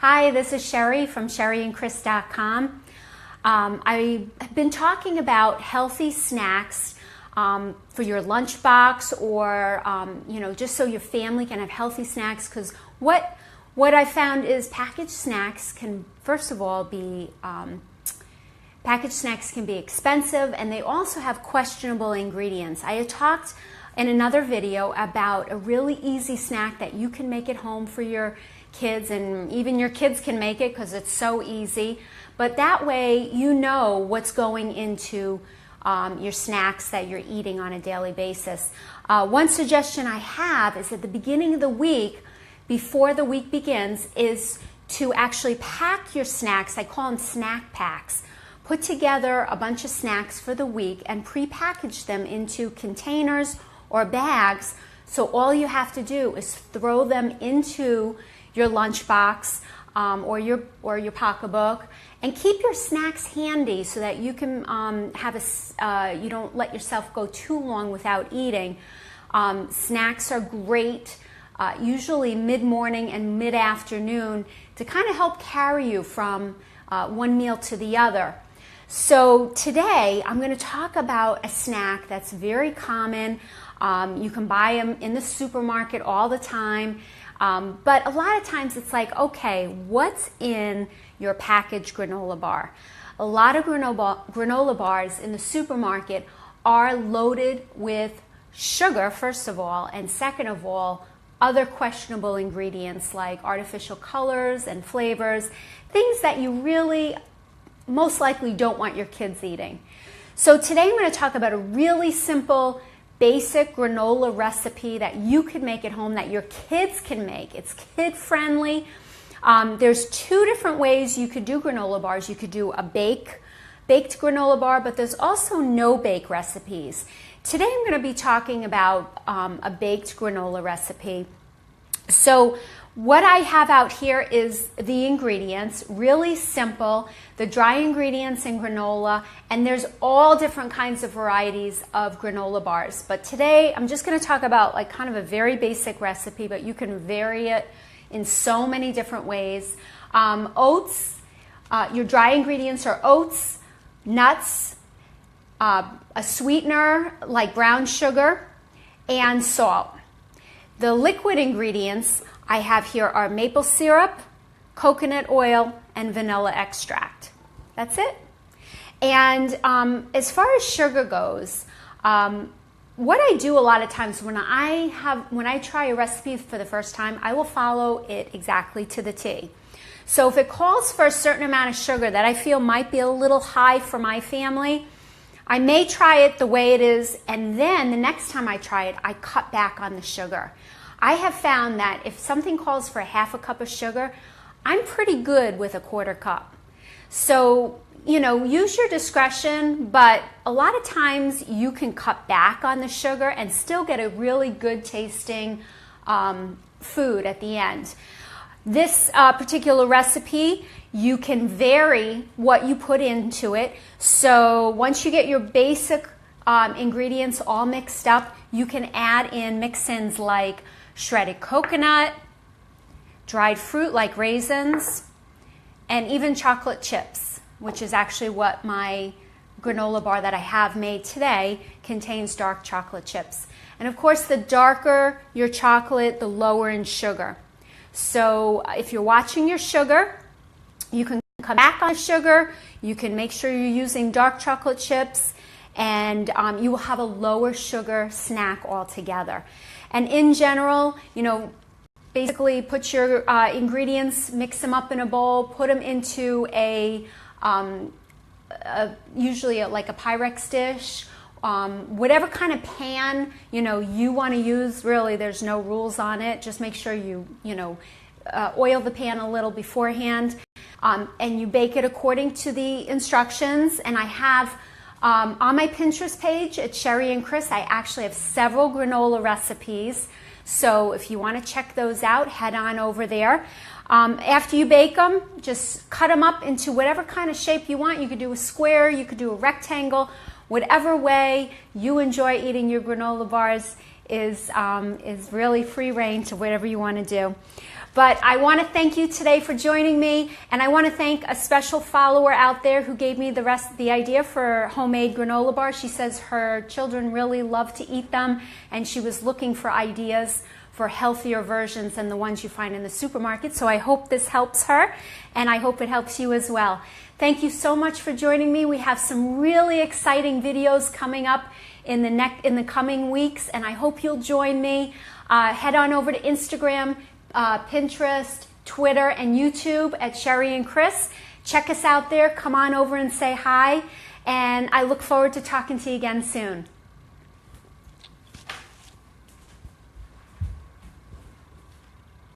Hi, this is Sheri from SheriandChris.com. I've been talking about healthy snacks for your lunchbox, or just so your family can have healthy snacks. Because what I found is packaged snacks can, first of all, be expensive, and they also have questionable ingredients. I had talked in another video about a really easy snack that you can make at home for your kids, and even your kids can make it because it's so easy. But that way you know what's going into your snacks that you're eating on a daily basis. One suggestion I have is at the beginning of the week, before the week begins, is to actually pack your snacks. I call them snack packs. Put together a bunch of snacks for the week and pre-package them into containers or bags, so all you have to do is throw them into your lunchbox or your pocketbook, and keep your snacks handy so that you can you don't let yourself go too long without eating. Snacks are great, usually mid-morning and mid-afternoon, to kind of help carry you from one meal to the other. So today I'm going to talk about a snack that's very common. You can buy them in the supermarket all the time. But a lot of times it's like, okay, what's in your packaged granola bar? A lot of granola bars in the supermarket are loaded with sugar, first of all, and second of all, other questionable ingredients like artificial colors and flavors, things that you really most likely don't want your kids eating. So today I'm going to talk about a really simple, basic granola recipe that you can make at home, that your kids can make. It's kid friendly. There's two different ways you could do granola bars. You could do a baked granola bar, but there's also no bake recipes. Today I'm going to be talking about a baked granola recipe. So what I have out here is the ingredients, really simple, the dry ingredients in granola, and there's all different kinds of varieties of granola bars. But today I'm just going to talk about like kind of a very basic recipe, but you can vary it in so many different ways. Oats, your dry ingredients are oats, nuts, a sweetener like brown sugar, and salt. The liquid ingredients I have here are maple syrup, coconut oil, and vanilla extract. That's it. And as far as sugar goes, what I do a lot of times when I try a recipe for the first time, I will follow it exactly to the T. So if it calls for a certain amount of sugar that I feel might be a little high for my family, I may try it the way it is, and then the next time I try it, I cut back on the sugar. I have found that if something calls for a half a cup of sugar, I'm pretty good with a quarter cup. So, use your discretion, but a lot of times you can cut back on the sugar and still get a really good tasting food at the end. This particular recipe, you can vary what you put into it. So once you get your basic ingredients all mixed up, you can add in mix-ins like shredded coconut, dried fruit like raisins, and even chocolate chips, which is actually what my granola bar that I have made today contains, dark chocolate chips. And of course, the darker your chocolate, the lower in sugar. So if you're watching your sugar, you can come back on sugar, you can make sure you're using dark chocolate chips, and you will have a lower sugar snack altogether. And in general, basically put your ingredients, mix them up in a bowl, put them into usually like a Pyrex dish, whatever kind of pan you want to use. Really, there's no rules on it. Just make sure you oil the pan a little beforehand, and you bake it according to the instructions. And I have on my Pinterest page at Sheri and Chris, I actually have several granola recipes. So if you want to check those out, head on over there. After you bake them, just cut them up into whatever kind of shape you want. You could do a square, you could do a rectangle, whatever way you enjoy eating your granola bars is really free reign to whatever you want to do. But I want to thank you today for joining me, and I want to thank a special follower out there who gave me the idea for homemade granola bars. She says her children really love to eat them, and she was looking for ideas for healthier versions than the ones you find in the supermarket. So I hope this helps her, and I hope it helps you as well. Thank you so much for joining me. We have some really exciting videos coming up in the coming weeks, and I hope you'll join me. Head on over to Instagram, Pinterest, Twitter, and YouTube at Sheri and Chris. Check us out there. Come on over and say hi, and I look forward to talking to you again soon.